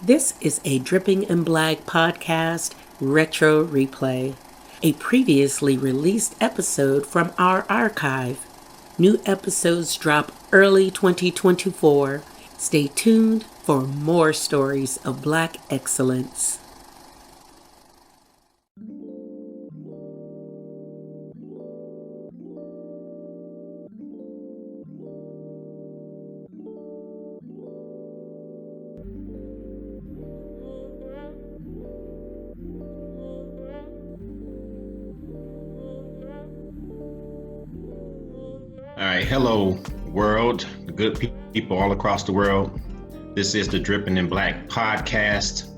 This is a Dripping in Black podcast retro replay, a previously released episode from our archive. New episodes drop early 2024. Stay tuned for more stories of Black excellence. All right, hello world, good people all across the world. This is the Dripping in Black podcast.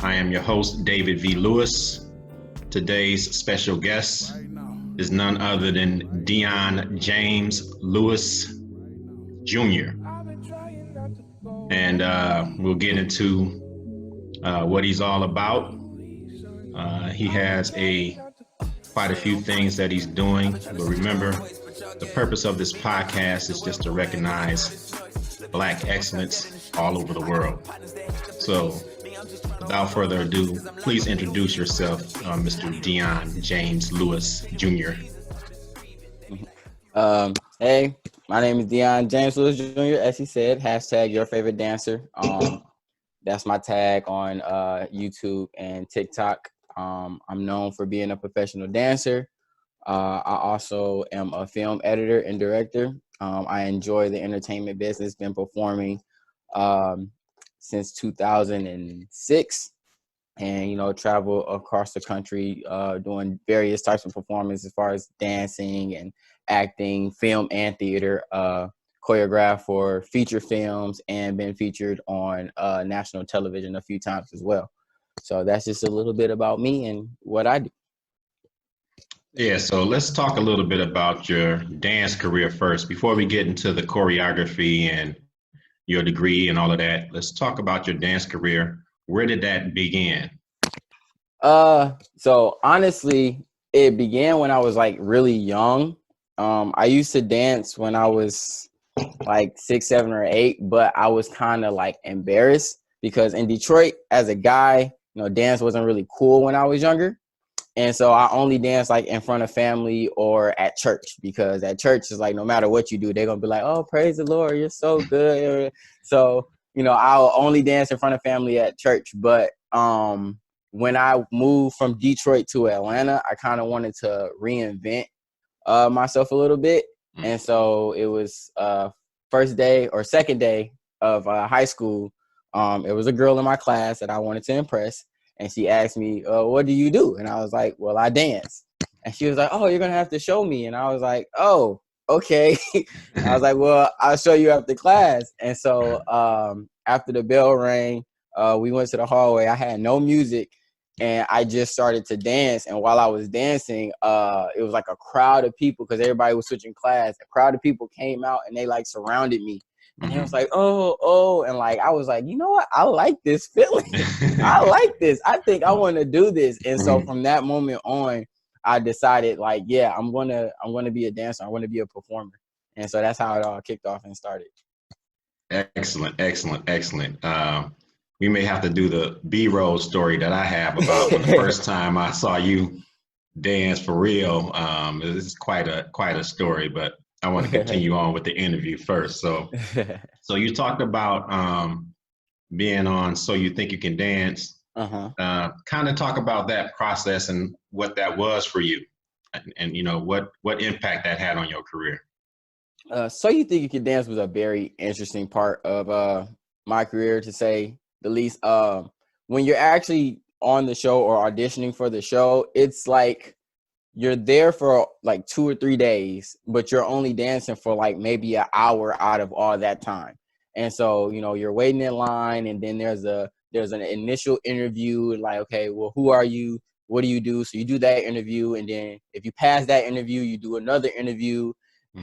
I am your host, David V. Lewis. Today's special guest is none other than Deon James Lewis Jr. And we'll get into what he's all about. He has quite a few things that he's doing, but remember, the purpose of this podcast is just to recognize Black excellence all over the world. So, without further ado, please introduce yourself, Mr. Deon James Lewis Jr. Hey, my name is Deon James Lewis Jr. As he said, hashtag your favorite dancer. That's my tag on YouTube and TikTok. I'm known for being a professional dancer. I also am a film editor and director. I enjoy the entertainment business, been performing since 2006 and, travel across the country doing various types of performances as far as dancing and acting, film and theater, choreographed for feature films and been featured on national television a few times as well. So that's just a little bit about me and what I do. Yeah, so let's talk a little bit about your dance career first. Before we get into the choreography and your degree and all of that, let's talk about your dance career. Where did that begin? So honestly, it began when I was like really young. I used to dance when I was like 6, 7, or 8, but I was kind of like embarrassed because in Detroit as a guy, dance wasn't really cool when I was younger. And so I only dance like in front of family or at church, because at church is like, no matter what you do, they're going to be like, oh, praise the Lord, you're so good. So, I'll only dance in front of family at church. But when I moved from Detroit to Atlanta, I kind of wanted to reinvent myself a little bit. And so it was first day or second day of high school. It was a girl in my class that I wanted to impress. And she asked me, what do you do? And I was like, well, I dance. And she was like, oh, you're going to have to show me. And I was like, oh, okay. I was like, well, I'll show you after class. And so after the bell rang, we went to the hallway. I had no music and I just started to dance. And while I was dancing, it was like a crowd of people because everybody was switching class. A crowd of people came out and they like surrounded me. And he was like, oh, and like, I was like, you know what? I like this feeling. I like this. I think I want to do this. And so from that moment on, I decided like, yeah, I'm going to be a dancer. I want to be a performer. And so that's how it all kicked off and started. Excellent. We may have to do the B-roll story that I have about when the first time I saw you dance for real. This is quite a story, but I want to continue on with the interview first. So you talked about being on So You Think You Can Dance. Kind of talk about that process and what that was for you, and what impact that had on your career. So You Think You Can Dance was a very interesting part of my career, to say the least. When you're actually on the show or auditioning for the show, it's like you're there for like 2 or 3 days, but you're only dancing for like maybe an hour out of all that time. And so, you're waiting in line, and then there's an initial interview, and like, okay, well, who are you? What do you do? So you do that interview, and then if you pass that interview, you do another interview,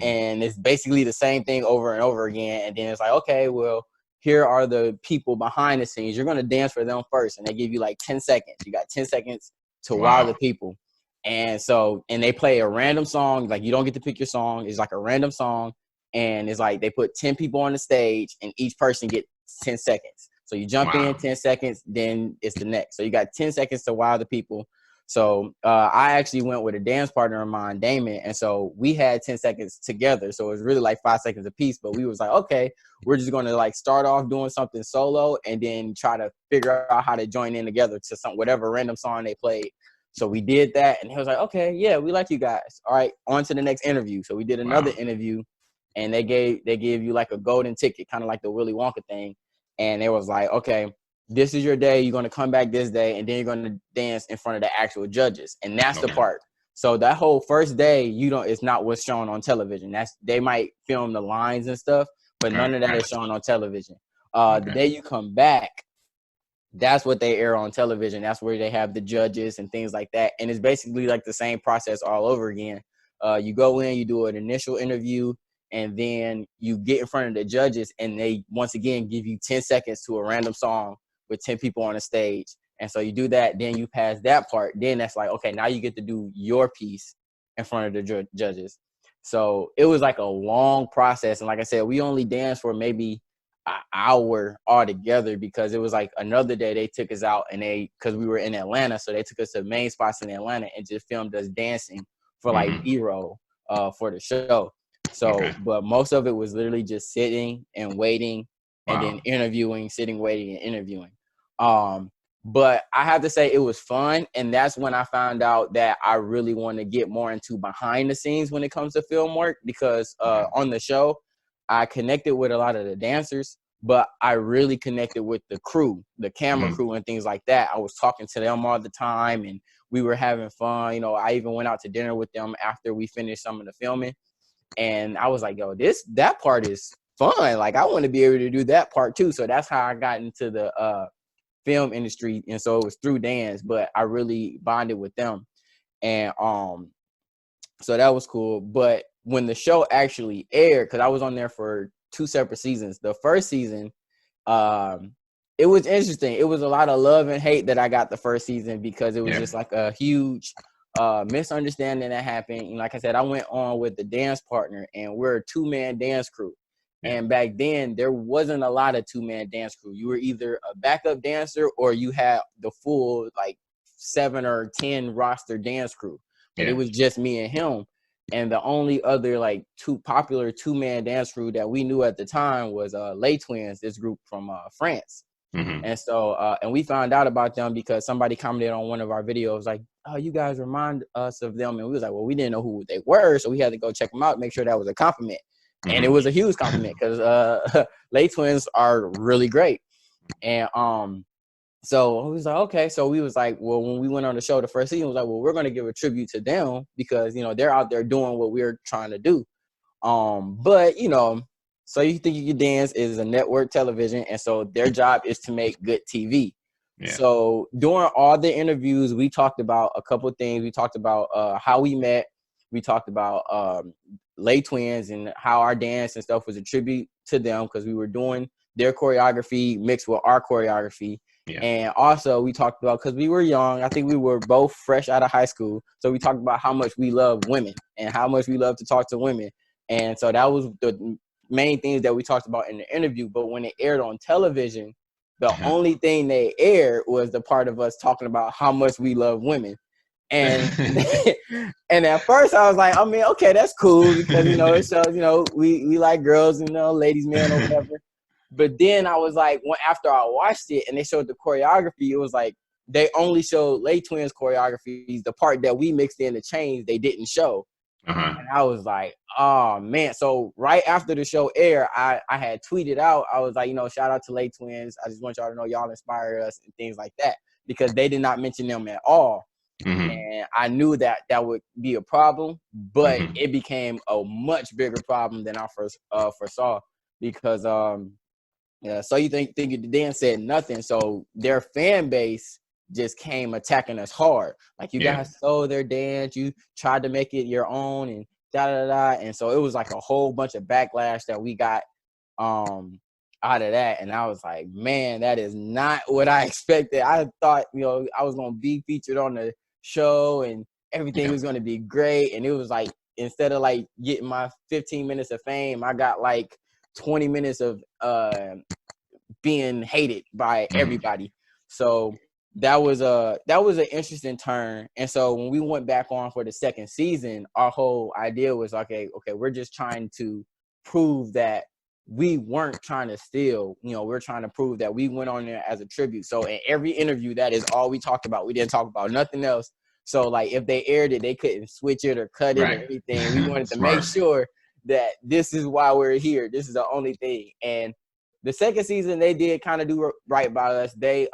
and it's basically the same thing over and over again. And then it's like, okay, well, here are the people behind the scenes. You're going to dance for them first, and they give you like 10 seconds. You got 10 seconds to wow the people. And so, and they play a random song. Like, you don't get to pick your song. It's like a random song. And it's like they put 10 people on the stage, and each person gets 10 seconds. So you jump in 10 seconds, then it's the next. So you got 10 seconds to wow the people. So I actually went with a dance partner of mine, Damon, and so we had 10 seconds together. So it was really like 5 seconds apiece. But we was like, okay, we're just going to like start off doing something solo and then try to figure out how to join in together to whatever random song they played. So we did that, and he was like, okay, yeah, we like you guys. All right, on to the next interview. So we did another interview, and they gave you like a golden ticket, kind of like the Willy Wonka thing. And it was like, okay, this is your day. You're going to come back this day, and then you're going to dance in front of the actual judges. And that's the part. So that whole first day, it's not what's shown on television. They might film the lines and stuff, but none of that is shown on television. The day you come back, that's what they air on television. That's where they have the judges and things like that. And it's basically like the same process all over again. You go in, you do an initial interview, and then you get in front of the judges, and they once again give you 10 seconds to a random song with 10 people on the stage. And so you do that, then you pass that part. Then that's like, okay, now you get to do your piece in front of the judges. So it was like a long process. And like I said, we only danced for maybe an hour altogether, because it was like another day they took us out, and because we were in Atlanta, so they took us to main spots in Atlanta and just filmed us dancing for like B-roll for the show. So, but most of it was literally just sitting and waiting, and then interviewing, sitting, waiting, and interviewing. But I have to say it was fun, and that's when I found out that I really want to get more into behind the scenes when it comes to film work, because on the show, I connected with a lot of the dancers, but I really connected with the crew, the camera crew and things like that. I was talking to them all the time, and we were having fun. You know, I even went out to dinner with them after we finished some of the filming. And I was like, yo, that part is fun. Like, I want to be able to do that part too. So that's how I got into the film industry. And so it was through dance, but I really bonded with them. And so that was cool. But when the show actually aired, because I was on there for 2 separate seasons, the first season, it was interesting. It was a lot of love and hate that I got the first season, because it was just like a huge misunderstanding that happened. And like I said, I went on with the dance partner, and we're a 2-man dance crew. And back then, there wasn't a lot of 2-man dance crew. You were either a backup dancer, or you had the full like 7 or 10 roster dance crew. But it was just me and him. And the only other like popular 2-man dance crew that we knew at the time was Les Twins, this group from France. And so, and we found out about them because somebody commented on one of our videos, like, oh, you guys remind us of them. And we was like, well, we didn't know who they were, so we had to go check them out, make sure that was a compliment. And it was a huge compliment, because Les Twins are really great. And so we was like, okay. So we was like, well, when we went on the show the first season, we was like, well, we're going to give a tribute to them, because, you know, they're out there doing what we're trying to do. But, you know, So You Think You Can Dance is a network television, and so their job is to make good TV. Yeah. So during all the interviews, we talked about a couple of things. We talked about how we met. We talked about Les Twins and how our dance and stuff was a tribute to them, because we were doing their choreography mixed with our choreography. Yeah. And also we talked about, because we were young, I think we were both fresh out of high school, so we talked about how much we love women and how much we love to talk to women. And so that was the main things that we talked about in the interview. But when it aired on television, the only thing they aired was the part of us talking about how much we love women. And and at first I was like, I mean, okay, that's cool, because, you know, it shows, you know, we like girls, you know, ladies, men, or whatever. But then I was like, after I watched it and they showed the choreography, it was like they only showed Les Twins choreography. The part that we mixed in the change, they didn't show. And I was like, oh, man. So right after the show aired, I had tweeted out, I was like, you know, shout out to Les Twins. I just want y'all to know y'all inspired us and things like that, because they did not mention them at all. And I knew that would be a problem, but it became a much bigger problem than I first foresaw, because So You Think You Can Dance said nothing. So their fan base just came attacking us hard. Like, you guys stole their dance, you tried to make it your own, and da-da-da. And so it was like a whole bunch of backlash that we got out of that. And I was like, man, that is not what I expected. I thought, you know, I was going to be featured on the show and everything was going to be great. And it was like, instead of like getting my 15 minutes of fame, I got like 20 minutes of being hated by everybody. So that was an interesting turn. And so when we went back on for the second season, our whole idea was okay, we're just trying to prove that we weren't trying to steal. We're trying to prove that we went on there as a tribute. So in every interview, that is all we talked about. We didn't talk about nothing else. So like if they aired it, they couldn't switch it or cut it or anything. We wanted to make sure that this is why we're here. This is the only thing. And the second season, they did kind of do right by us. They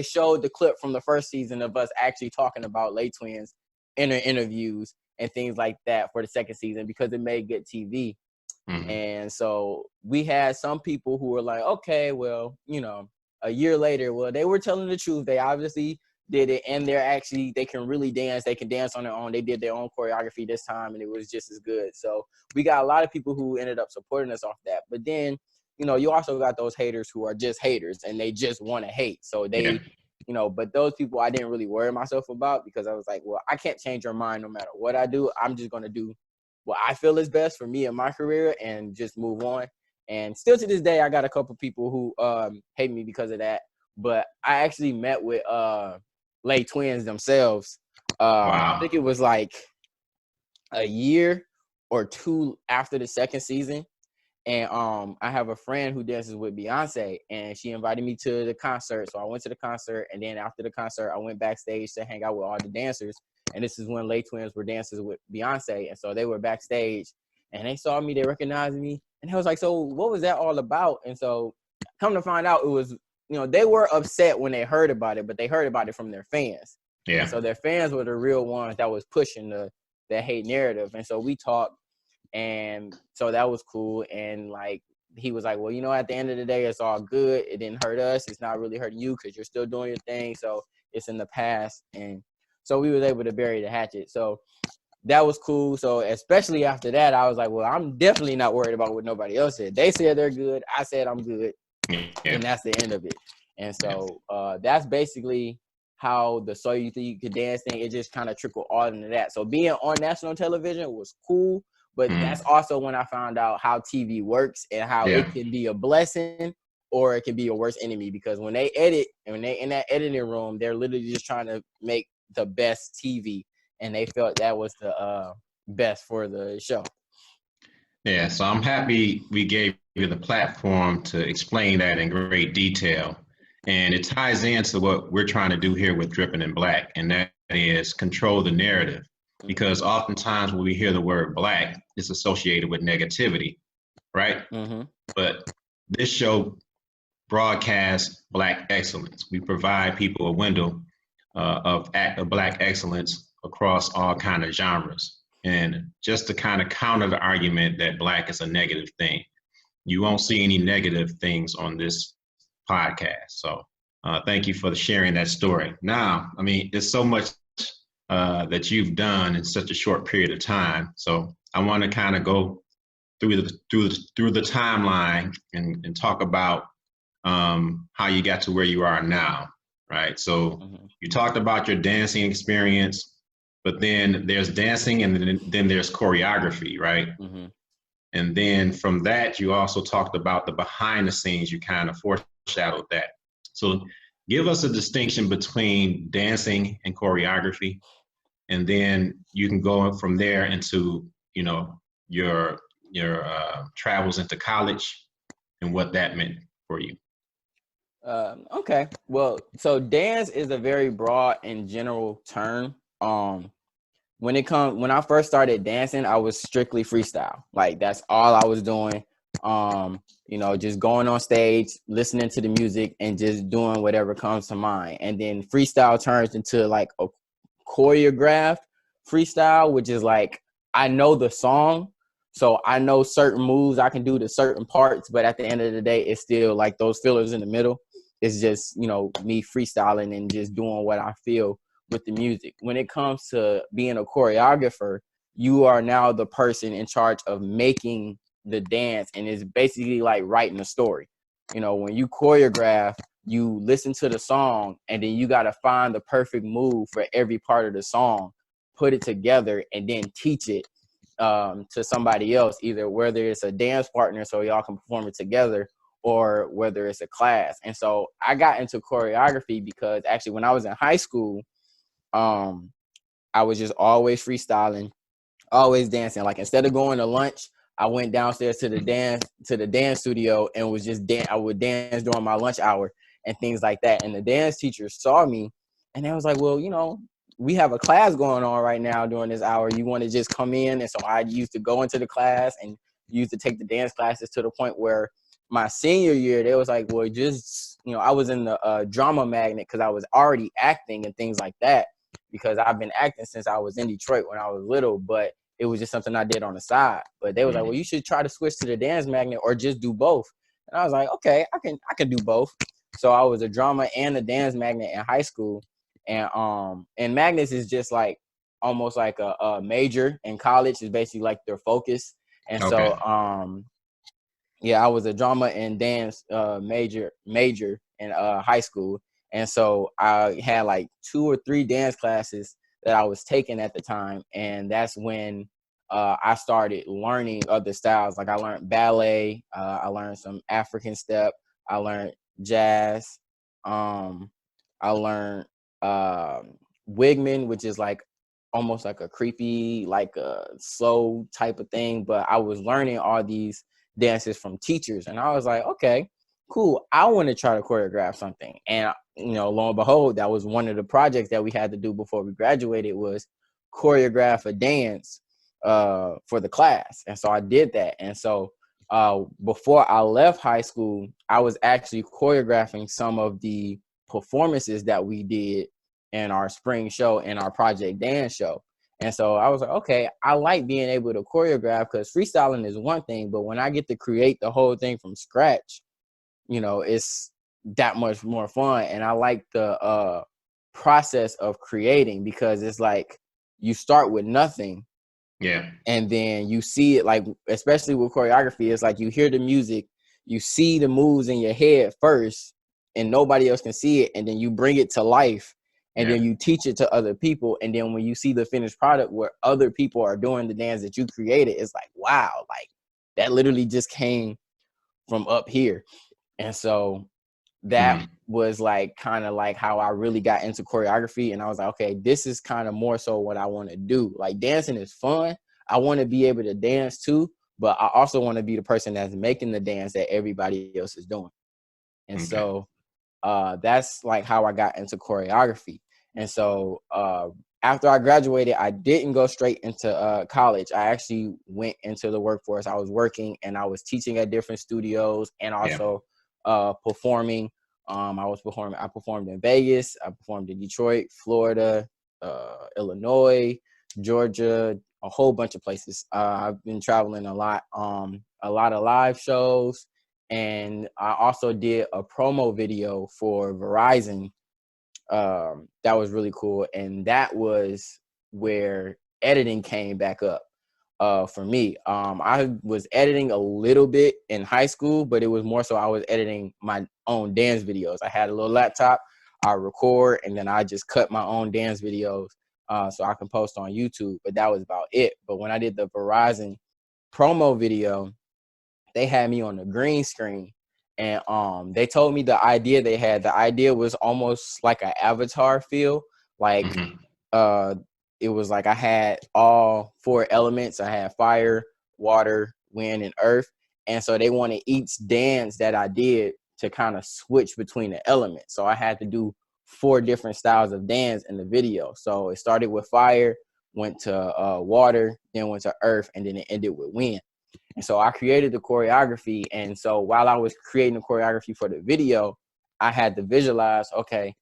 showed the clip from the first season of us actually talking about Lay Twins in their interviews and things like that for the second season because it made good TV. And so we had some people who were like, okay, well, a year later, well, they were telling the truth. They obviously did it, and they can really dance. They can dance on their own. They did their own choreography this time, and it was just as good. So we got a lot of people who ended up supporting us off that. But then, you also got those haters who are just haters, and they just want to hate. So they, but those people I didn't really worry myself about because I was like, well, I can't change your mind no matter what I do. I'm just going to do what I feel is best for me and my career and just move on. And still to this day, I got a couple people who hate me because of that. But I actually met with Lay Twins themselves. Wow. I think it was like a year or two after the second season. And I have a friend who dances with Beyonce, and she invited me to the concert. So I went to the concert, and then after the concert, I went backstage to hang out with all the dancers. And this is when Lay Twins were dancers with Beyonce. And so they were backstage, and they saw me, they recognized me. And I was like, so what was that all about? And so come to find out, it was, they were upset when they heard about it, but they heard about it from their fans. Yeah. And so their fans were the real ones that was pushing the hate narrative. And so we talked. And so that was cool. And like, he was like, well, at the end of the day, it's all good. It didn't hurt us. It's not really hurting you because you're still doing your thing. So it's in the past. And so we was able to bury the hatchet. So that was cool. So especially after that, I was like, well, I'm definitely not worried about what nobody else said. They said they're good. I said I'm good. Yeah. And that's the end of it. And so that's basically how the So You Think You Could Dance thing, it just kind of trickled all into that. So being on national television was cool. But that's also when I found out how TV works and how it can be a blessing or it can be your worst enemy. Because when they edit and when they in that editing room, they're literally just trying to make the best TV. And they felt that was the best for the show. Yeah, so I'm happy we gave you the platform to explain that in great detail. And it ties into what we're trying to do here with Dripping in Black, and that is control the narrative. Because oftentimes when we hear the word Black, it's associated with negativity, right? But this show broadcasts Black excellence. We provide people a window of Black excellence across all kind of genres. And just to kind of counter the argument that Black is a negative thing, you won't see any negative things on this podcast. So thank you for sharing that story. Now, I mean, there's so much that you've done in such a short period of time. So I want to kind of go through the timeline and talk about how you got to where you are now, right? So you talked about your dancing experience, but then there's dancing and then there's choreography, right? And then from that, you also talked about the behind the scenes, you kind of foreshadowed that. So give us a distinction between dancing and choreography. And then you can go from there into, your travels into college and what that meant for you. Okay. Well, so dance is a very broad and general term. When I first started dancing, I was strictly freestyle. Like that's all I was doing. Just going on stage, listening to the music and just doing whatever comes to mind. And then freestyle turns into like a choreographed freestyle, which is like I know the song, so I know certain moves I can do to certain parts, but at the end of the day, it's still like those fillers in the middle. It's just me freestyling and just doing what I feel with the music. When it comes to being a choreographer, you are now the person in charge of making the dance, and it's basically like writing a story. When you choreograph, you listen to the song and then you got to find the perfect move for every part of the song, put it together, and then teach it to somebody else, either whether it's a dance partner so y'all can perform it together, or whether it's a class. And so I got into choreography because actually when I was in high school, I was just always freestyling, always dancing. Like instead of going to lunch, I went downstairs to the dance studio and was just I would dance during my lunch hour and things like that. And the dance teacher saw me and they was like, well, we have a class going on right now during this hour. You want to just come in? And so I used to go into the class and used to take the dance classes to the point where my senior year, they was like, well, just, I was in the drama magnet because I was already acting and things like that, because I've been acting since I was in Detroit when I was little, but it was just something I did on the side. But they was like, well, you should try to switch to the dance magnet or just do both. And I was like, okay, I can do both. So I was a drama and a dance magnet in high school. And Magnus is just like almost like a major in college, is basically like their focus. And so yeah, I was a drama and dance major in high school. And so I had like 2 or 3 dance classes that I was taking at the time. And that's when I started learning other styles. Like I learned ballet, I learned some African step, I learned jazz, I learned Wigman, which is like almost like a creepy, like a slow type of thing. But I was learning all these dances from teachers, and I was like, okay, cool, I want to try to choreograph something. And lo and behold, that was one of the projects that we had to do before we graduated, was choreograph a dance for the class. And so I did that. And so before I left high school, I was actually choreographing some of the performances that we did in our spring show and our project dance show. And so I was like, okay, I like being able to choreograph, because freestyling is one thing, but when I get to create the whole thing from scratch, it's that much more fun. And I like the process of creating, because it's like you start with nothing. Yeah. And then you see it, like, especially with choreography, it's like you hear the music, you see the moves in your head first, and nobody else can see it. And then you bring it to life. And then you teach it to other people. And then when you see the finished product where other people are doing the dance that you created, it's like, wow, like that literally just came from up here. And so that was like kind of like how I really got into choreography. And I was like, okay, this is kind of more so what I want to do. Like dancing is fun. I want to be able to dance too, but I also want to be the person that's making the dance that everybody else is doing. And so that's like how I got into choreography. And so after I graduated, I didn't go straight into college. I actually went into the workforce. I was working and I was teaching at different studios and also performing. I performed in Vegas. I performed in Detroit, Florida, Illinois, Georgia, a whole bunch of places. I've been traveling a lot of live shows. And I also did a promo video for Verizon. That was really cool. And that was where editing came back up for me. I was editing a little bit in high school, but it was more so I was editing my own dance videos. I had a little laptop, I record, and then I just cut my own dance videos so I can post on YouTube. But that was about it. But when I did the Verizon promo video, they had me on the green screen, and they told me the idea they had. The idea was almost like an Avatar feel. Like it was like I had all 4 elements. I had fire, water, wind, and earth. And so they wanted each dance that I did to kind of switch between the elements. So I had to do 4 different styles of dance in the video. So it started with fire, went to water, then went to earth, and then it ended with wind. And so I created the choreography. And so while I was creating the choreography for the video, I had to visualize, okay,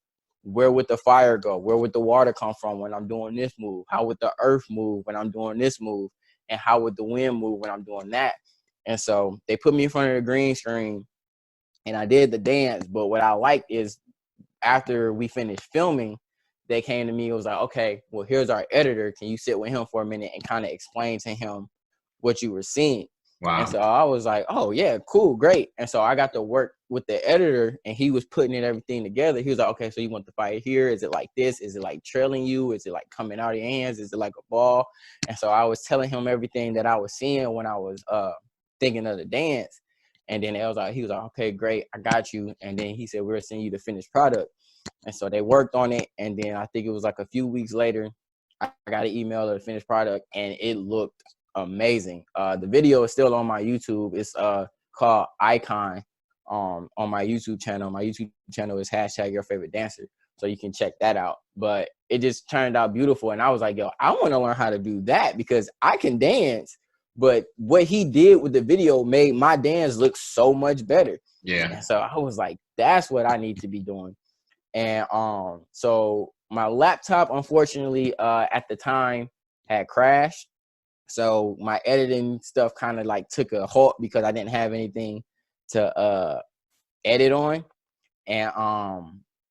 where would the fire go? Where would the water come from when I'm doing this move? How would the earth move when I'm doing this move? And how would the wind move when I'm doing that? And so they put me in front of the green screen and I did the dance. But what I liked is after we finished filming, they came to me and was like, okay, well, here's our editor. Can you sit with him for a minute and kind of explain to him what you were seeing? Wow. And so I was like, oh, yeah, cool, great. And so I got to work with the editor and he was putting everything together. He was like, okay, so you want the fire here? Is it like this? Is it like trailing you? Is it like coming out of your hands? Is it like a ball? And so I was telling him everything that I was seeing when I was thinking of the dance. And then he was like, okay, great, I got you. And then he said, we're sending you the finished product. And so they worked on it. And then I think it was like a few weeks later, I got an email of the finished product, and it looked amazing. The video is still on my YouTube. It's called Icon on my YouTube channel. My YouTube channel is #YourFavoriteDancer. So you can check that out. But it just turned out beautiful. And I was like, yo, I want to learn how to do that because I can dance. But what he did with the video made my dance look so much better. Yeah. And so I was like, that's what I need to be doing. And so my laptop, unfortunately, at the time had crashed. So my editing stuff kind of like took a halt because I didn't have anything to edit on. And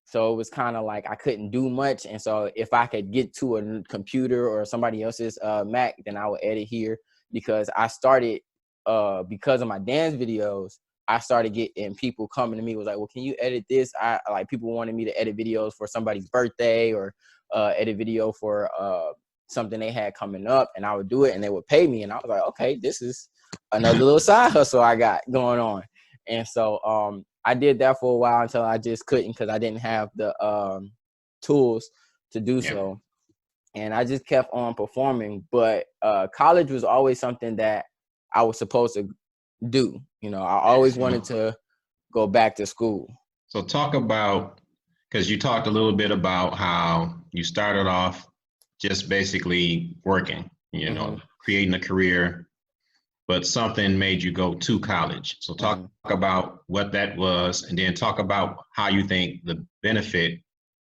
so it was kind of like I couldn't do much. And so if I could get to a computer or somebody else's Mac, then I would edit here, because I started because of my dance videos. I started getting people coming to me, was like, well, can you edit this? I like, people wanted me to edit videos for somebody's birthday or edit video for something they had coming up, and I would do it and they would pay me. And I was like, okay, this is another little side hustle I got going on. And so I did that for a while until I just couldn't, because I didn't have the tools to do so. And I just kept on performing. But college was always something that I was supposed to do. You know, I always wanted to go back to school. So talk about, because you talked a little bit about how you started off just basically working, you know, creating a career, but something made you go to college. So talk about what that was, and then talk about how you think the benefit,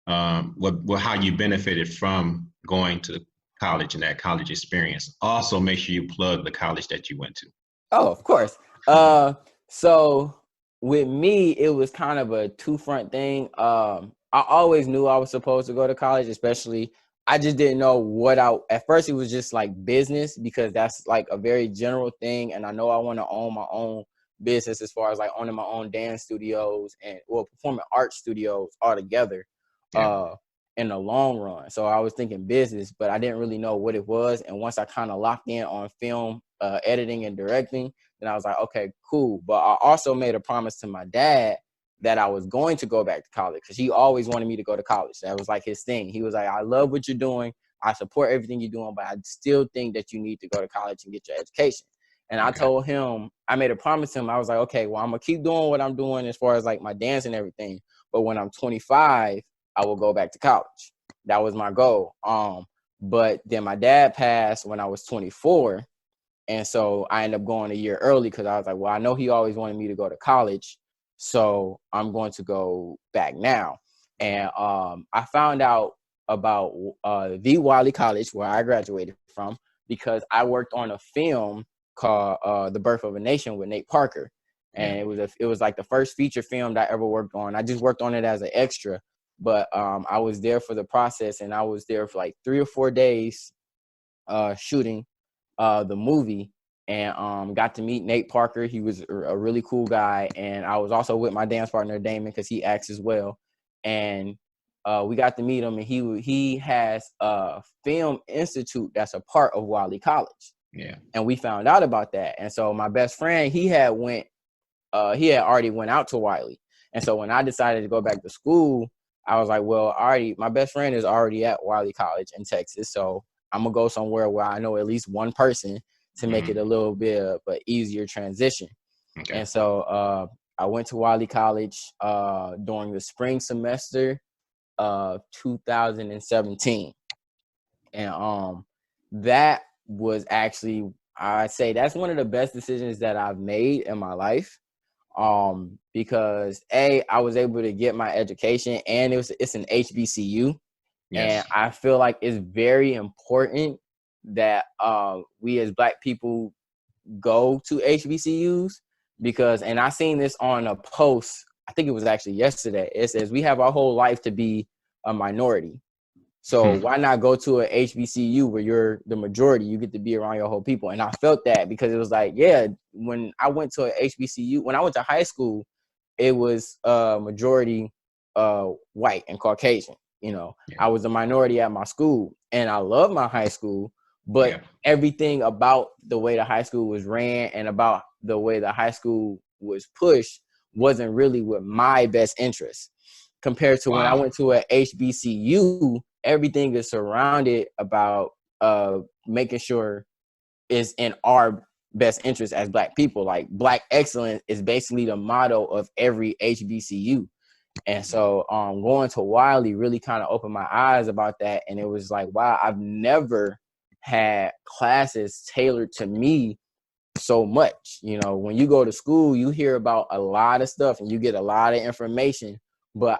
how you benefited from going to college and that college experience. Also, make sure you plug the college that you went to. Oh, of course. So with me, it was kind of a two-front thing. I always knew I was supposed to go to college, especially I just didn't know what at first it was just like business, because that's like a very general thing. And I know I want to own my own business as far as like owning my own dance studios and performing art studios altogether in the long run. So I was thinking business, but I didn't really know what it was. And once I kind of locked in on film, editing and directing, then I was like, okay, cool. But I also made a promise to my dad that I was going to go back to college, because he always wanted me to go to college. That was like his thing. He was like, I love what you're doing. I support everything you're doing, but I still think that you need to go to college and get your education. And I told him, I made a promise to him. I was like, okay, well, I'm going to keep doing what I'm doing as far as like my dance and everything. But when I'm 25, I will go back to college. That was my goal. But then my dad passed when I was 24. And so I ended up going a year early, because I was like, well, I know he always wanted me to go to college, so I'm going to go back now. And I found out about the Wiley College, where I graduated from, because I worked on a film called The Birth of a Nation with Nate Parker. And it was like the first feature film that I ever worked on. I just worked on it as an extra, but I was there for the process, and I was there for like 3 or 4 days shooting the movie, and got to meet Nate Parker. He was a really cool guy. And I was also with my dance partner, Damon, because he acts as well. And we got to meet him, and he has a film institute that's a part of Wiley College. Yeah. And we found out about that. And so my best friend, he had already went out to Wiley. And so when I decided to go back to school, I was like, well, my best friend is already at Wiley College in Texas. So I'm going to go somewhere where I know at least one person to make it a little bit of an easier transition. Okay. And so I went to Wiley College during the spring semester of 2017. And that was actually, I'd say that's one of the best decisions that I've made in my life. Because I was able to get my education, and it's an HBCU. Yes. And I feel like it's very important that we as Black people go to HBCUs, because, and I seen this on a post, I think it was actually yesterday. It says we have our whole life to be a minority. So why not go to a HBCU where you're the majority? You get to be around your whole people. And I felt that, because it was like, when I went to a HBCU, when I went to high school, it was majority white and Caucasian. You know, I was a minority at my school, and I love my high school, but everything about the way the high school was ran and about the way the high school was pushed wasn't really with my best interest. Compared to when I went to a HBCU, everything is surrounded about making sure it's in our best interest as Black people. Like Black excellence is basically the motto of every HBCU. And so going to Wiley really kind of opened my eyes about that. And it was like, wow, I've never had classes tailored to me so much. You know, when you go to school, you hear about a lot of stuff and you get a lot of information. But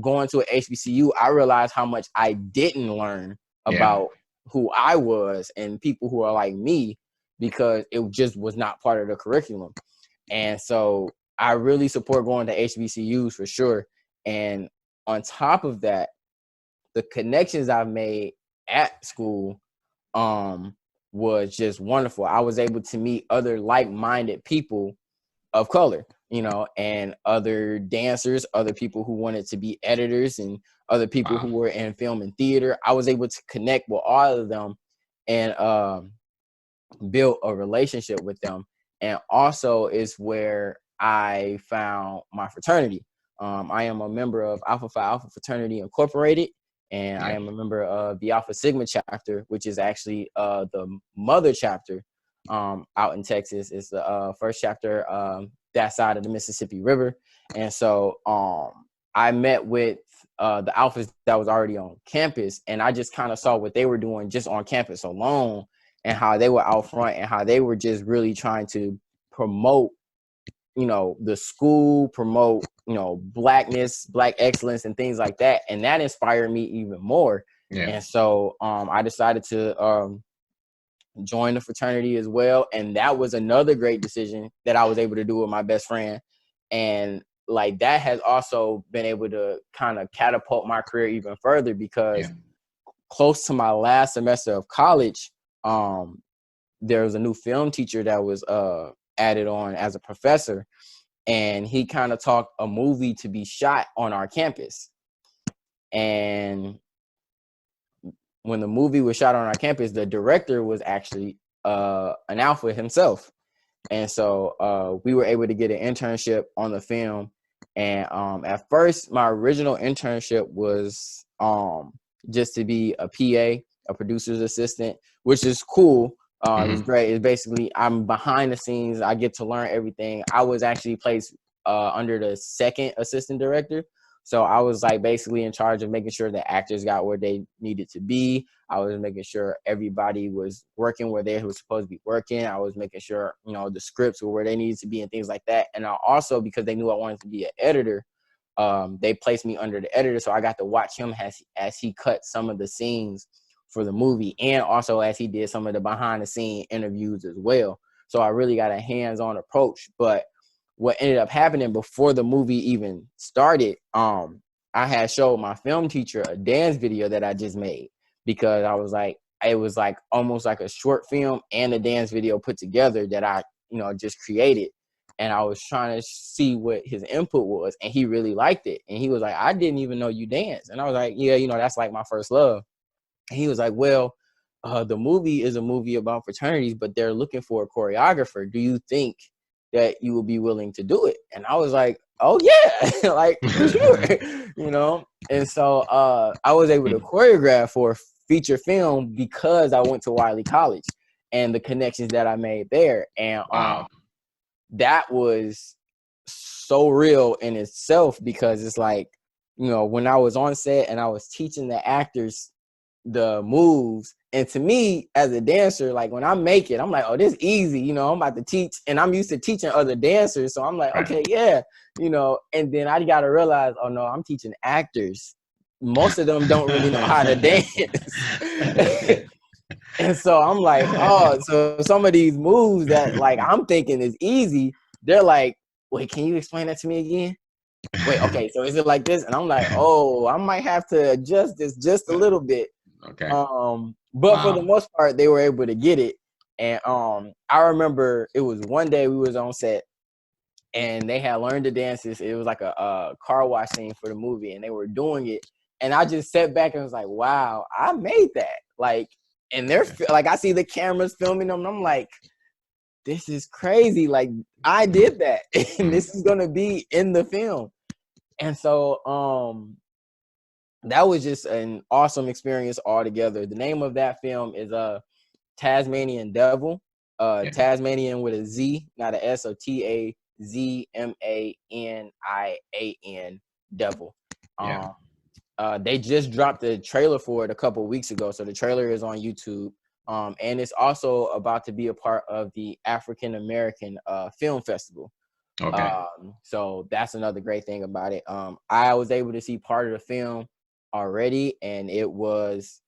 going to an HBCU, I realized how much I didn't learn about who I was and people who are like me, because it just was not part of the curriculum. And so I really support going to HBCUs for sure. And on top of that, the connections I've made at school was just wonderful. I was able to meet other like-minded people of color, you know, and other dancers, other people who wanted to be editors, and other people who were in film and theater. I was able to connect with all of them and build a relationship with them. And also is where I found my fraternity. I am a member of Alpha Phi Alpha Fraternity Incorporated, and I am a member of the Alpha Sigma chapter, which is actually the mother chapter out in Texas. It's the first chapter that side of the Mississippi River. And so I met with the Alphas that was already on campus, and I just kind of saw what they were doing just on campus alone, and how they were out front, and how they were just really trying to promote, you know, the school, promote, you know, Blackness, Black excellence, and things like that. And that inspired me even more. And so I decided to join the fraternity as well. And that was another great decision that I was able to do with my best friend. And like that has also been able to kind of catapult my career even further, because close to my last semester of college, there was a new film teacher that was added on as a professor, and he kind of talked a movie to be shot on our campus. And when the movie was shot on our campus, the director was actually an Alpha himself. And so we were able to get an internship on the film. And at first, my original internship was just to be a PA, a producer's assistant, which is cool. It was great. It's basically, I'm behind the scenes. I get to learn everything. I was actually placed under the second assistant director. So I was like basically in charge of making sure the actors got where they needed to be. I was making sure everybody was working where they were supposed to be working. I was making sure, you know, the scripts were where they needed to be and things like that. And I also, because they knew I wanted to be an editor, they placed me under the editor. So I got to watch him as he cut some of the scenes for the movie, and also as he did some of the behind the scene interviews as well. So I really got a hands-on approach. But what ended up happening before the movie even started, I had showed my film teacher a dance video that I just made, because I was like, it was like almost like a short film and a dance video put together that I, you know, just created. And I was trying to see what his input was, and he really liked it. And he was like, I didn't even know you dance. And I was like, yeah, you know, that's like my first love. And he was like, well, the movie is a movie about fraternities, but they're looking for a choreographer. Do you think that you will be willing to do it? And I was like, oh yeah, like for sure, you know? And so I was able to choreograph for a feature film because I went to Wiley College and the connections that I made there. And that was so real in itself, because it's like, you know, when I was on set and I was teaching the actors the moves, and to me as a dancer, like when I make it, I'm like, oh, this is easy, you know, I'm about to teach, and I'm used to teaching other dancers, so I'm like, okay, yeah, you know. And then I gotta realize, oh no, I'm teaching actors. Most of them don't really know how to dance. And so I'm like, oh, so some of these moves that like I'm thinking is easy, they're like, wait, can you explain that to me again? Wait, okay, so is it like this? And I'm like, oh, I might have to adjust this just a little bit. Okay. But for the most part, they were able to get it. And I remember it was one day we was on set, and they had learned the dances. It was like a car wash scene for the movie, and they were doing it. And I just sat back and was like, wow, I made that. Like, and they're like, I see the cameras filming them, and I'm like, this is crazy. Like, I did that, and this is gonna be in the film. And so that was just an awesome experience altogether. The name of that film is Tasmanian Devil. Tasmanian with a Z, not a S, so TAZMANIAN Devil. They just dropped the trailer for it a couple of weeks ago, so the trailer is on YouTube. And it's also about to be a part of the African American Film Festival. Okay. So that's another great thing about it. I was able to see part of the film already, and it was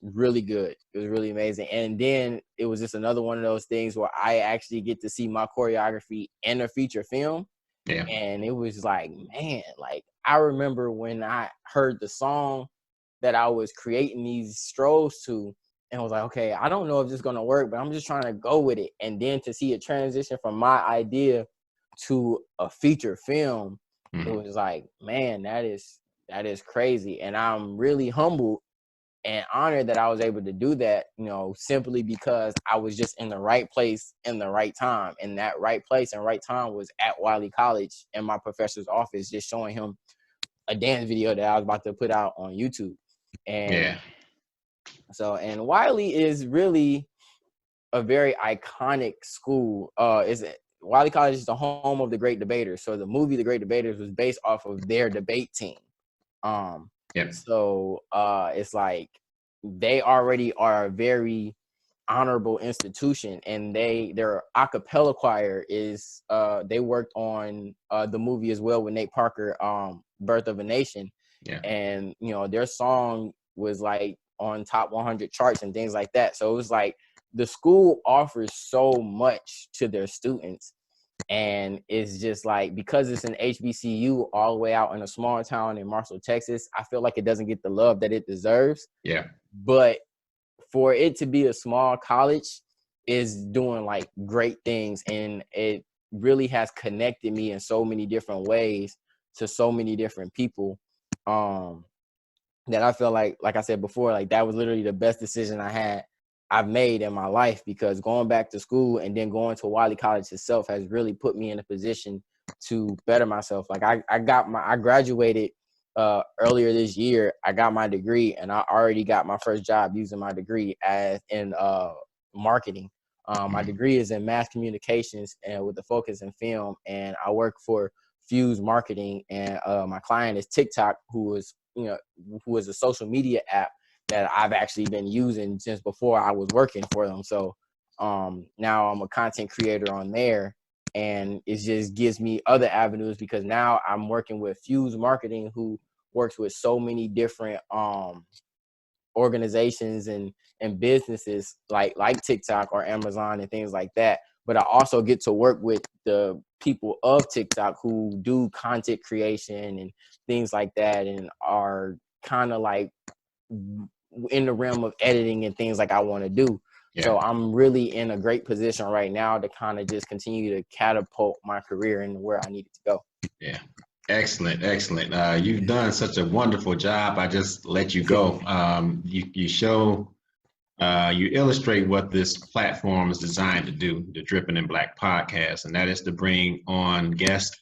really good. It was really amazing. And then it was just another one of those things where I actually get to see my choreography in a feature film. Yeah. And it was like, man, like I remember when I heard the song that I was creating these strolls to, and I was like, okay, I don't know if this is gonna work, but I'm just trying to go with it. And then to see it transition from my idea to a feature film, it was like, man, that is crazy. And I'm really humbled and honored that I was able to do that, you know, simply because I was just in the right place in the right time. And that right place and right time was at Wiley College in my professor's office, just showing him a dance video that I was about to put out on YouTube. And so, and Wiley is really a very iconic school. Wiley College is the home of the Great Debaters. So the movie The Great Debaters was based off of their debate team. So it's like they already are a very honorable institution, and their a cappella choir is they worked on the movie as well with Nate Parker, Birth of a Nation. And you know, their song was like on top 100 charts and things like that. So it was like the school offers so much to their students. And it's just like, because it's an HBCU all the way out in a small town in Marshall, Texas, I feel like it doesn't get the love that it deserves. But for it to be a small college is doing like great things, and it really has connected me in so many different ways to so many different people, that I feel like I said before, like that was literally the best decision I've made in my life, because going back to school and then going to Wiley College itself has really put me in a position to better myself. Like I graduated earlier this year. I got my degree, and I already got my first job using my degree in marketing. My degree is in mass communications and with a focus in film, and I work for Fuse Marketing, and my client is TikTok, who is a social media app that I've actually been using since before I was working for them. So now I'm a content creator on there, and it just gives me other avenues, because now I'm working with Fuse Marketing, who works with so many different organizations and businesses like TikTok or Amazon and things like that. But I also get to work with the people of TikTok who do content creation and things like that, and are kind of like in the realm of editing and things like I want to do. So I'm really in a great position right now to kind of just continue to catapult my career and where I need it to go. Excellent. You've done such a wonderful job. I just let you go. You show, you illustrate what this platform is designed to do, the Dripping in Black podcast, and that is to bring on guests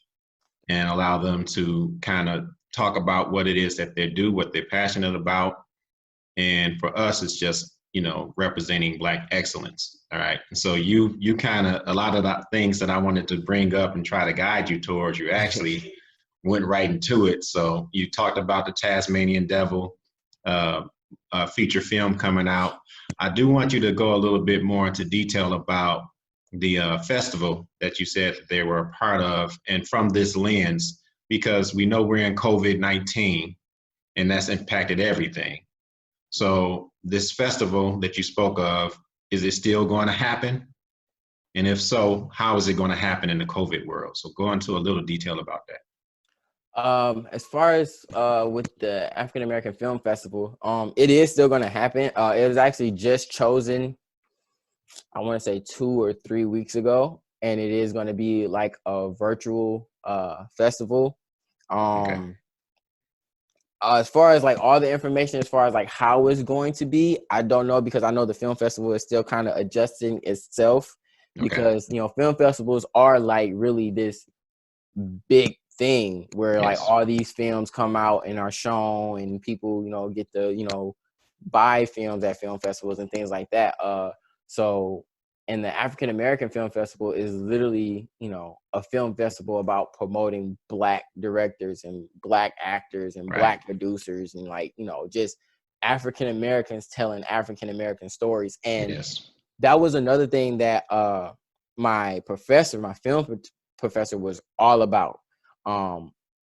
and allow them to kind of talk about what it is that they do, what they're passionate about. And for us, it's just, representing Black excellence. All right. So you kind of, a lot of the things that I wanted to bring up and try to guide you towards, you actually went right into it. So you talked about the Tasmanian Devil feature film coming out. I do want you to go a little bit more into detail about the festival that you said that they were a part of, and from this lens, because we know we're in COVID-19 and that's impacted everything. So this festival that you spoke of, is it still going to happen? And if so, how is it going to happen in the COVID world? So go into a little detail about that. As far as with the African American Film Festival, it is still going to happen. It was actually just chosen, I want to say 2 or 3 weeks ago, and it is going to be like a virtual festival. As far as like all the information, as far as like how it's going to be, I don't know, because I know the film festival is still kind of adjusting itself because film festivals are like really this big thing where like all these films come out and are shown, and people get to buy films at film festivals and things like that. And the African American Film Festival is literally, a film festival about promoting Black directors and Black actors and Black producers and just African Americans telling African American stories. And that was another thing that my film professor was all about.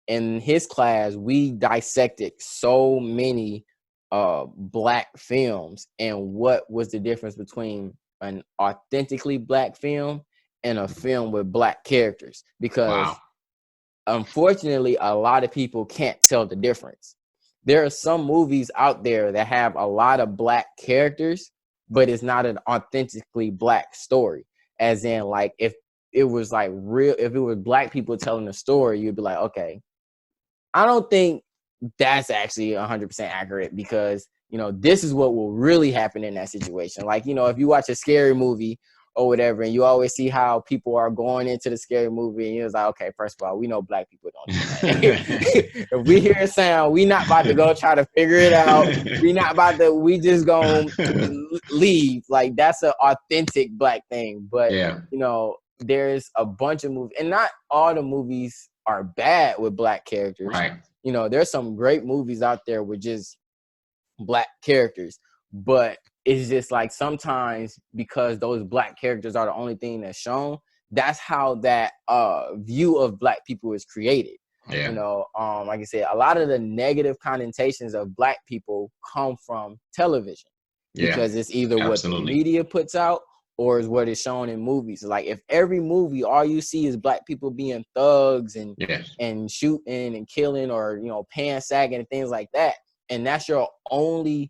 In his class, we dissected so many Black films and what was the difference between an authentically Black film and a film with Black characters, because unfortunately a lot of people can't tell the difference. There are some movies out there that have a lot of Black characters, but it's not an authentically Black story. As in, like, if it was like real, if it was Black people telling the story, you'd be like, okay, I don't think that's actually 100% accurate, because this is what will really happen in that situation. Like, if you watch a scary movie or whatever, and you always see how people are going into the scary movie, and you're like, okay, first of all, we know Black people don't do that. If we hear a sound, we not about to go try to figure it out. We just gonna leave. Like, that's an authentic Black thing. But there's a bunch of movies, and not all the movies are bad with Black characters. Right. There's some great movies out there with just Black characters, but it's just like sometimes because those Black characters are the only thing that's shown, that's how that view of Black people is created. Like I said, a lot of the negative connotations of Black people come from television, because it's either what the media puts out or is what is shown in movies. Like, if every movie all you see is Black people being thugs and shooting and killing, or pants sagging and things like that, and that's your only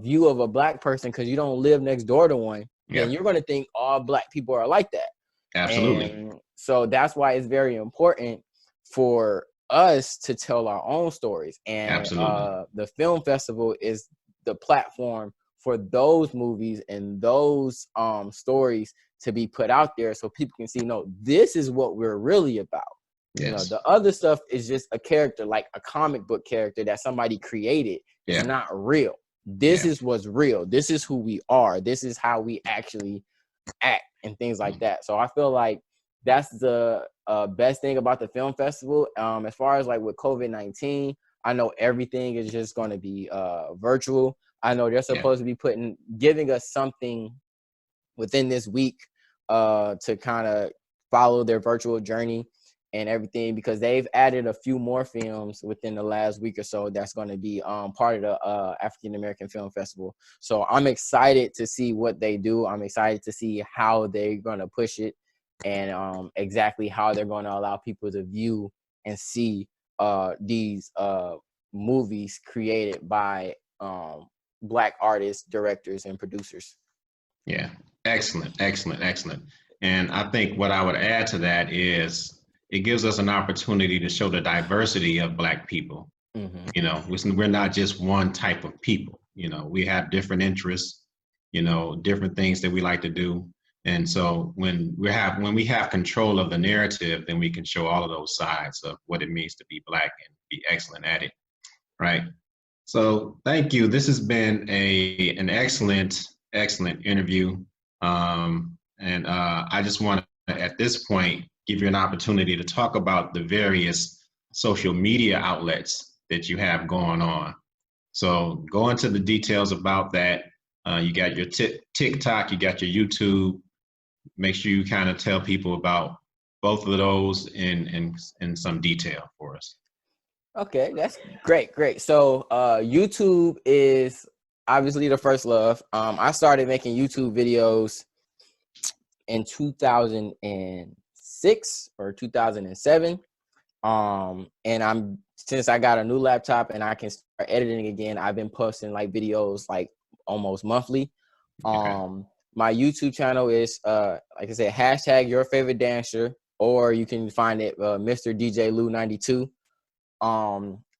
view of a Black person because you don't live next door to one, then you're going to think all Black people are like that. Absolutely. And so that's why it's very important for us to tell our own stories. And the film festival is the platform for those movies and those stories to be put out there, so people can see, no, this is what we're really about. The other stuff is just a character, like a comic book character that somebody created. It's not real. This is what's real. This is who we are. This is how we actually act and things like that. So I feel like that's the best thing about the film festival. As far as like with COVID-19, I know everything is just going to be virtual. I know they're supposed to be giving us something within this week to kind of follow their virtual journey and everything, because they've added a few more films within the last week or so that's going to be part of the African American Film Festival. So I'm excited to see what they do. I'm excited to see how they're going to push it, and exactly how they're going to allow people to view and see these movies created by Black artists, directors, and producers. Yeah, excellent. And I think what I would add to that is it gives us an opportunity to show the diversity of Black people. We're not just one type of people. We have different interests, different things that we like to do. And so when we have control of the narrative, then we can show all of those sides of what it means to be Black and be excellent at it. Right. So thank you. This has been an excellent interview. And I just want to, at this point, give you an opportunity to talk about the various social media outlets that you have going on. So go into the details about that. You got your TikTok, you got your YouTube. Make sure you kind of tell people about both of those in some detail for us. Okay, that's great. So YouTube is obviously the first love. I started making YouTube videos in 2006 or 2007. And since I got a new laptop and I can start editing again, I've been posting like videos like almost monthly. My YouTube channel is like I said, hashtag your favorite dancer, or you can find it Mr. DJ Lou 92.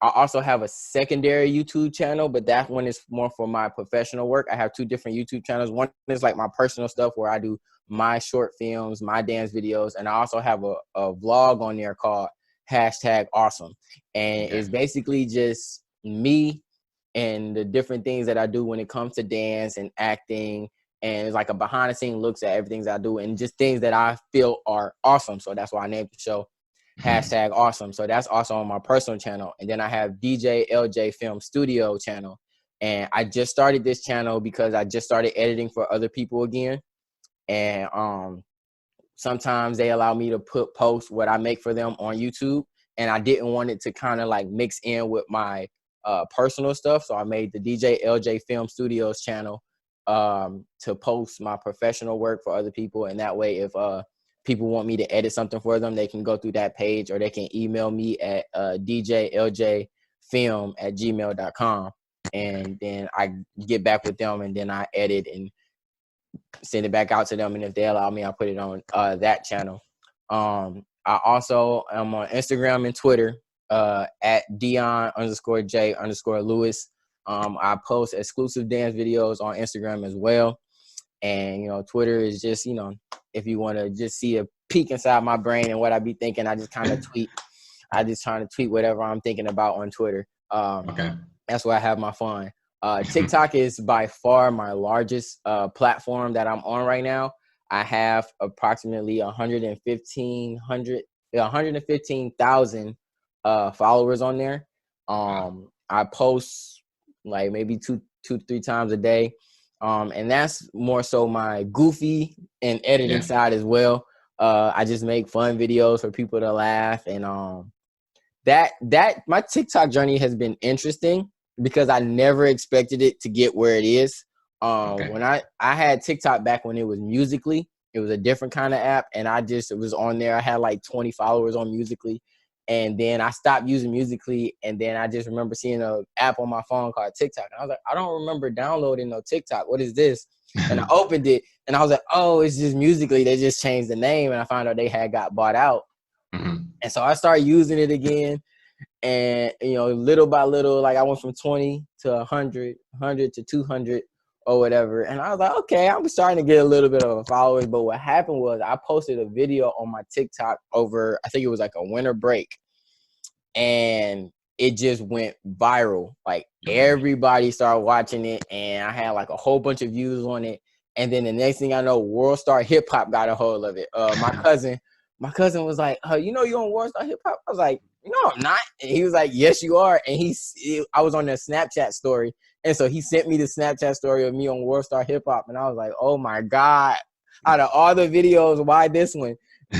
I also have a secondary YouTube channel, but that one is more for my professional work. I have 2 different YouTube channels. One is like my personal stuff where I do my short films, my dance videos, and I also have a vlog on there called #awesome. And it's basically just me and the different things that I do when it comes to dance and acting. And it's like a behind the scenes looks at everything that I do and just things that I feel are awesome. So that's why I named the show #awesome. So that's also on my personal channel. And then I have DJ LJ Film Studio channel. And I just started this channel because I just started editing for other people again. And sometimes they allow me to post what I make for them on YouTube. And I didn't want it to kind of like mix in with my personal stuff. So I made the DJ LJ Film Studios channel to post my professional work for other people. And that way, if people want me to edit something for them, they can go through that page, or they can email me at djljfilm@gmail.com. And then I get back with them, and then I edit and send it back out to them. And if they allow me, I'll put it on that channel. I also am on Instagram and Twitter at Deon_J_Lewis. I post exclusive dance videos on Instagram as well. And, Twitter is just, if you want to just see a peek inside my brain and what I be thinking, I just kind of tweet. I just trying to tweet whatever I'm thinking about on Twitter. That's where I have my fun. TikTok is by far my largest platform that I'm on right now. I have approximately 115,000 followers on there. I post like maybe two, 3 times a day. And that's more so my goofy and editing side as well. I just make fun videos for people to laugh. And that my TikTok journey has been interesting because I never expected it to get where it is. When I had TikTok back when it was Musical.ly, it was a different kind of app, and it was on there. I had like 20 followers on Musical.ly, and then I stopped using Musical.ly, and then I just remember seeing an app on my phone called TikTok, and I was like, I don't remember downloading no TikTok. What is this? And I opened it, and I was like, oh, it's just Musical.ly. They just changed the name, and I found out they had got bought out. And so I started using it again. And, little by little, like I went from 20 to 100, 100 to 200 or whatever. And I was like, okay, I'm starting to get a little bit of a following. But what happened was I posted a video on my TikTok over, I think it was like a winter break. And it just went viral. Like everybody started watching it. And I had like a whole bunch of views on it. And then the next thing I know, World Star Hip Hop got a hold of it. My cousin was like, you on World Star Hip Hop? I was like, no, I'm not. And he was like, yes, you are. And I was on their Snapchat story. And so he sent me the Snapchat story of me on World Star Hip Hop. And I was like, oh my God, out of all the videos, why this one?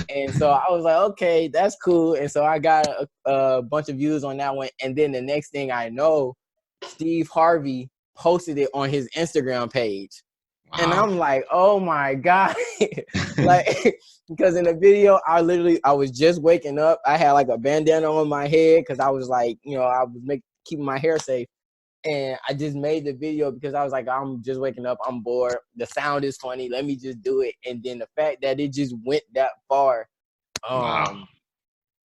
And so I was like, okay, that's cool. And so I got a bunch of views on that one. And then the next thing I know, Steve Harvey posted it on his Instagram page. Wow. And I'm like, oh my God. Like, because in the video, I was just waking up. I had like a bandana on my head because I was like, I was keeping my hair safe. And I just made the video because I was like, I'm just waking up. I'm bored. The sound is funny. Let me just do it. And then the fact that it just went that far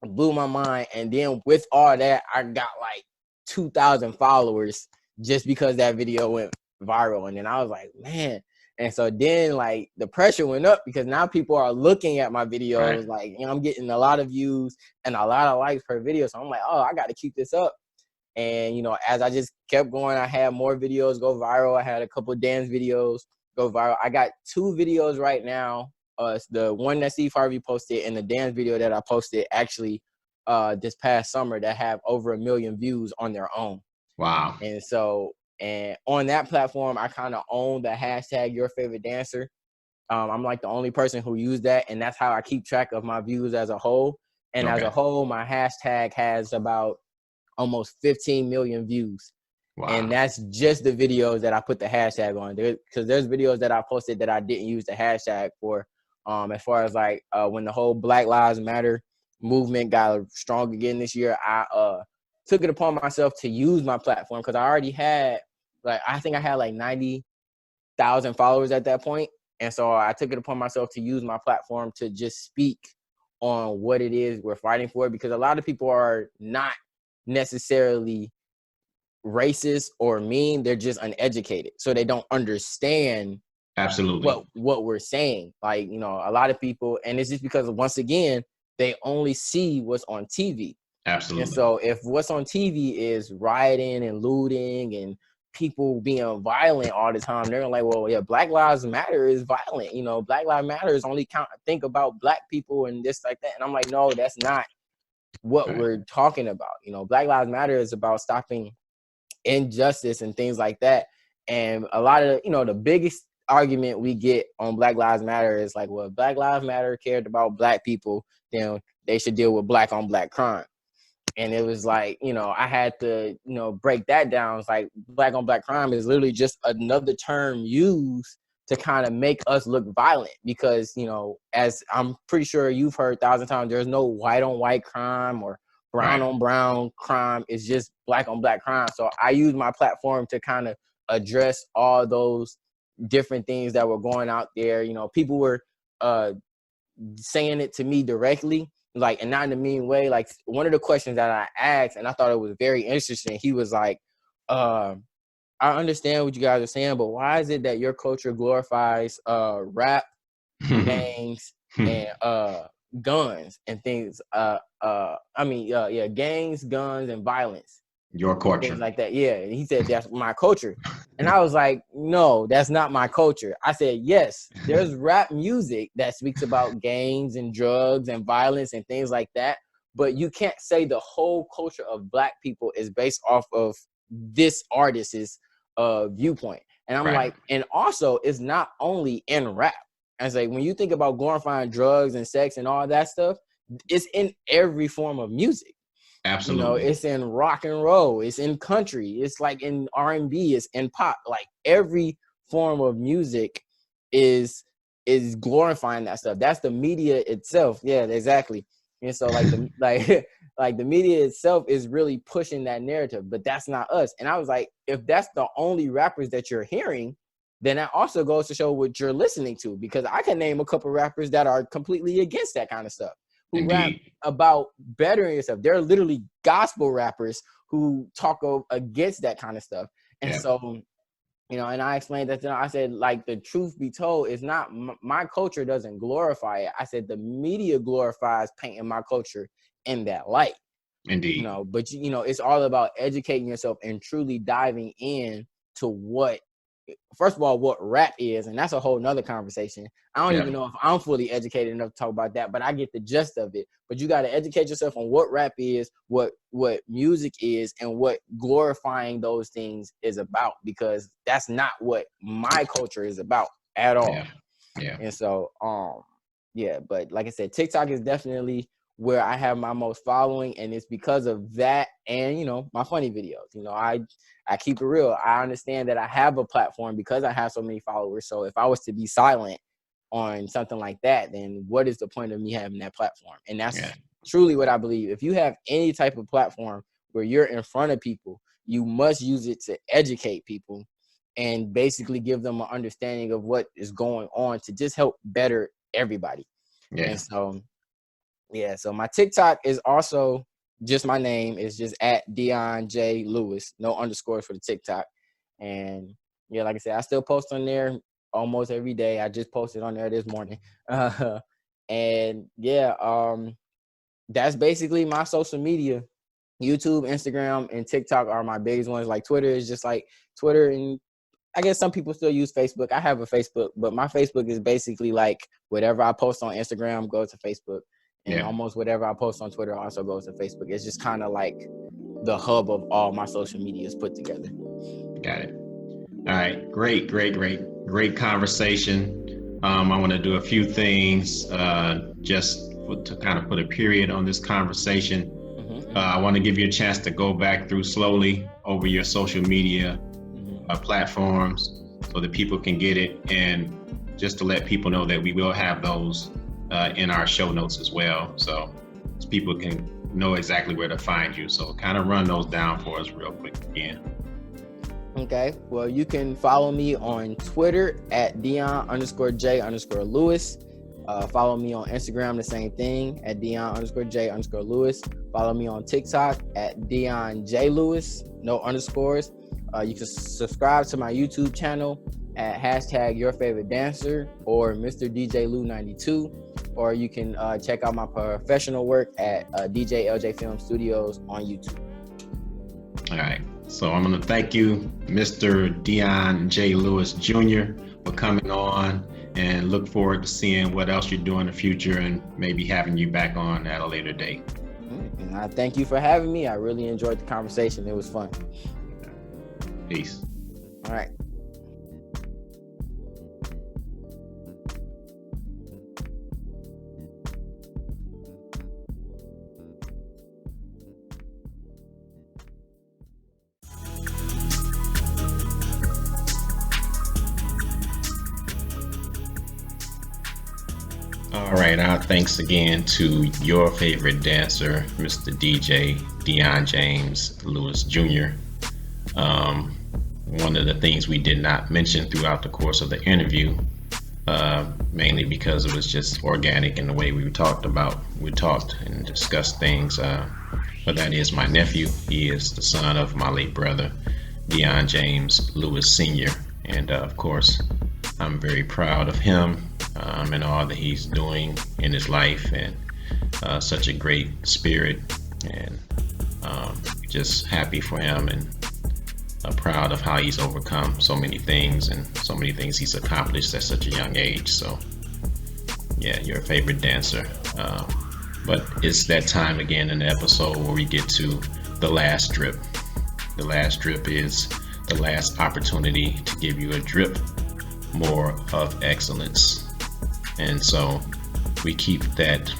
blew my mind. And then with all that, I got like 2,000 followers just because that video went viral. And then I was like, man. And so then like the pressure went up because now people are looking at my videos. Right. Like, I'm getting a lot of views and a lot of likes per video. So I'm like, oh, I got to keep this up. And, as I just kept going, I had more videos go viral. I had a couple of dance videos go viral. I got 2 videos right now. The one that Steve Harvey posted and the dance video that I posted actually this past summer that have over 1 million views on their own. Wow. And so, and on that platform, I kind of own the hashtag Your Favorite Dancer. I'm like the only person who used that. And that's how I keep track of my views as a whole. And as a whole, my hashtag has about almost 15 million views. Wow. And that's just the videos that I put the hashtag on there, because there's videos that I posted that I didn't use the hashtag for. As far as like when the whole Black Lives Matter movement got strong again this year, I took it upon myself to use my platform because I already had I think I had like 90,000 followers at that point. And so I took it upon myself to use my platform to just speak on what it is we're fighting for, because a lot of people are not necessarily racist or mean. They're just uneducated, so they don't understand Absolutely. what we're saying. Like, you know, a lot of people, and it's just because once again they only see what's on TV. Absolutely. And so if what's on TV is rioting and looting and people being violent all the time, they're like, well, yeah, Black Lives Matter is violent. You know, Black Lives Matter is only think about Black people and this like that. And I'm like, no, that's not what we're talking about. You know, Black Lives Matter is about stopping injustice and things like that. And a lot of, you know, the biggest argument we get on Black Lives Matter is like, well, if Black Lives Matter cared about Black people, then they should deal with Black on Black crime. And it was like, you know, I had to, you know, break that down. It's like Black on Black crime is literally just another term used to kind of make us look violent, because, you know, as I'm pretty sure you've heard 1,000 times, there's no white on white crime or brown on brown crime. It's just Black on Black crime. So I use my platform to kind of address all those different things that were going out there. You know, people were saying it to me directly, like, and not in a mean way. Like, one of the questions that I asked, and I thought it was very interesting, he was like, I understand what you guys are saying, but why is it that your culture glorifies rap, gangs, and guns and things? Gangs, guns, and violence. Your culture. Things like that. Yeah. And he said, that's my culture. And I was like, no, that's not my culture. I said, yes, there's rap music that speaks about gangs and drugs and violence and things like that. But you can't say the whole culture of Black people is based off of this artist's viewpoint. And I'm like, and also it's not only in rap. I say, when you think about glorifying drugs and sex and all that stuff, it's in every form of music. Absolutely. You know, it's in rock and roll, it's in country, it's like in R&B, it's in pop. Like, every form of music is glorifying that stuff. That's the media itself. Yeah, exactly. And so like the like the media itself is really pushing that narrative, but that's not us. And I was like, if that's the only rappers that you're hearing, then that also goes to show what you're listening to, because I can name a couple rappers that are completely against that kind of stuff, who rap about bettering yourself. They're literally gospel rappers who talk against that kind of stuff. And so, you know, and I explained that to them. I said, like, the truth be told, is not my culture doesn't glorify it. I said the media glorifies painting my culture in that light. Indeed. You know, but you know, it's all about educating yourself and truly diving in to what, first of all, what rap is, and that's a whole nother conversation. I don't even know if I'm fully educated enough to talk about that, but I get the gist of it. But you got to educate yourself on what rap is, what music is, and what glorifying those things is about, because that's not what my culture is about at all. Yeah. And so, but like I said, TikTok is definitely where I have my most following, and it's because of that, and, you know, my funny videos. You know, I keep it real. I understand that I have a platform because I have so many followers. So if I was to be silent on something like that, then what is the point of me having that platform? And that's truly what I believe. If you have any type of platform where you're in front of people, you must use it to educate people and basically give them an understanding of what is going on to just help better everybody. And so, so my TikTok is also just my name. It's just at Deon J. Lewis, no underscores for the TikTok. And yeah, like I said, I still post on there almost every day. I just posted on there this morning. And that's basically my social media. YouTube, Instagram, and TikTok are my biggest ones. Like, Twitter is just like Twitter, and I guess some people still use Facebook. I have a Facebook, but my Facebook is basically like whatever I post on Instagram goes to Facebook. And almost whatever I post on Twitter also goes to Facebook. It's just kind of like the hub of all my social medias put together. Got it. All right. Great conversation. I want to do a few things to kind of put a period on this conversation. I want to give you a chance to go back through slowly over your social media platforms so that people can get it, and just to let people know that we will have those in our show notes as well, so people can know exactly where to find you. So kind of run those down for us real quick again. Okay, well, you can follow me on Twitter at Deon_J_Lewis. Follow me on Instagram, the same thing, at Deon_J_Lewis. Follow me on TikTok at Deon J Lewis, no underscores. You can subscribe to my YouTube channel at #YourFavoriteDancer or Mr. DJ Lou 92, or you can check out my professional work at DJ LJ Film Studios on YouTube. All right. So I'm going to thank you, Mr. Deon J. Lewis Jr., for coming on, and look forward to seeing what else you do in the future and maybe having you back on at a later date. And I thank you for having me. I really enjoyed the conversation. It was fun. Peace. All right. All right, our thanks again to your favorite dancer, Mr. DJ Deon James Lewis Jr. One of the things we did not mention throughout the course of the interview, mainly because it was just organic in the way we talked and discussed things, but that is my nephew. He is the son of my late brother, Deon James Lewis Sr., and of course, I'm very proud of him and all that he's doing in his life, and such a great spirit, and just happy for him, and proud of how he's overcome so many things and so many things he's accomplished at such a young age. So yeah, your favorite dancer. But it's that time again in the episode where we get to the last drip. The last drip is the last opportunity to give you a drip more of excellence. And so we keep that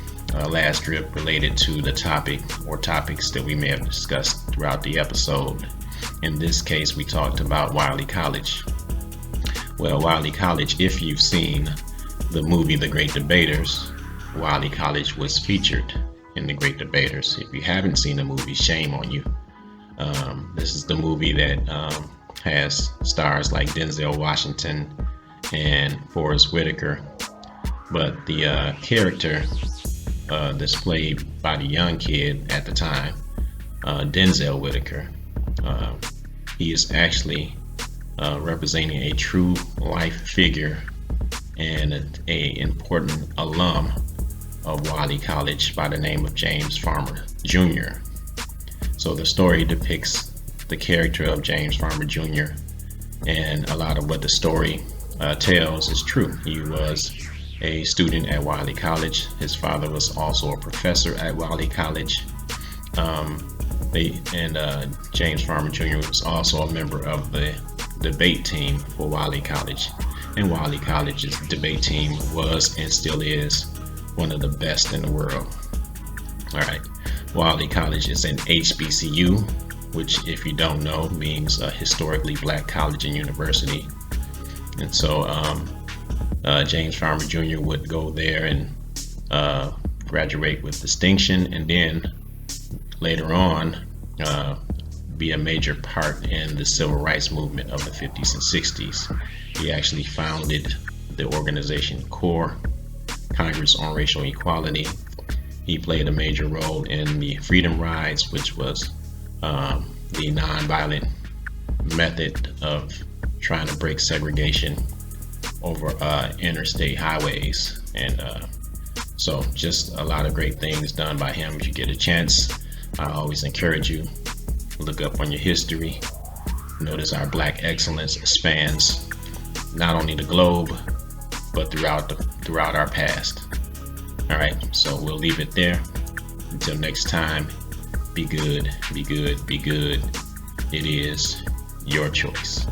last drip related to the topic or topics that we may have discussed throughout the episode. In this case, we talked about Wiley College. Well, Wiley College, if you've seen the movie The Great Debaters, Wiley College was featured in The Great Debaters. If you haven't seen the movie, shame on you. This is the movie that has stars like Denzel Washington and Forrest Whitaker. But the character that's played by the young kid at the time, Denzel Whitaker, he is actually representing a true life figure and an important alum of Wiley College by the name of James Farmer Jr. So the story depicts the character of James Farmer Jr., and a lot of what the story tells is true. He was a student at Wiley College. His father was also a professor at Wiley College. James Farmer Jr. was also a member of the debate team for Wiley College. And Wiley College's debate team was and still is one of the best in the world. All right, Wiley College is an HBCU, which, if you don't know, means a historically black college and university. And so James Farmer Jr. would go there and graduate with distinction, and then later on be a major part in the civil rights movement of the 50s and 60s. He actually founded the organization CORE, Congress on Racial Equality. He played a major role in the Freedom Rides, which was the nonviolent method of trying to break segregation over interstate highways. And so just a lot of great things done by him. If you get a chance, I always encourage you, look up on your history. Notice our black excellence spans not only the globe, but throughout our past. All right, so we'll leave it there. Until next time, be good, be good, be good. It is your choice.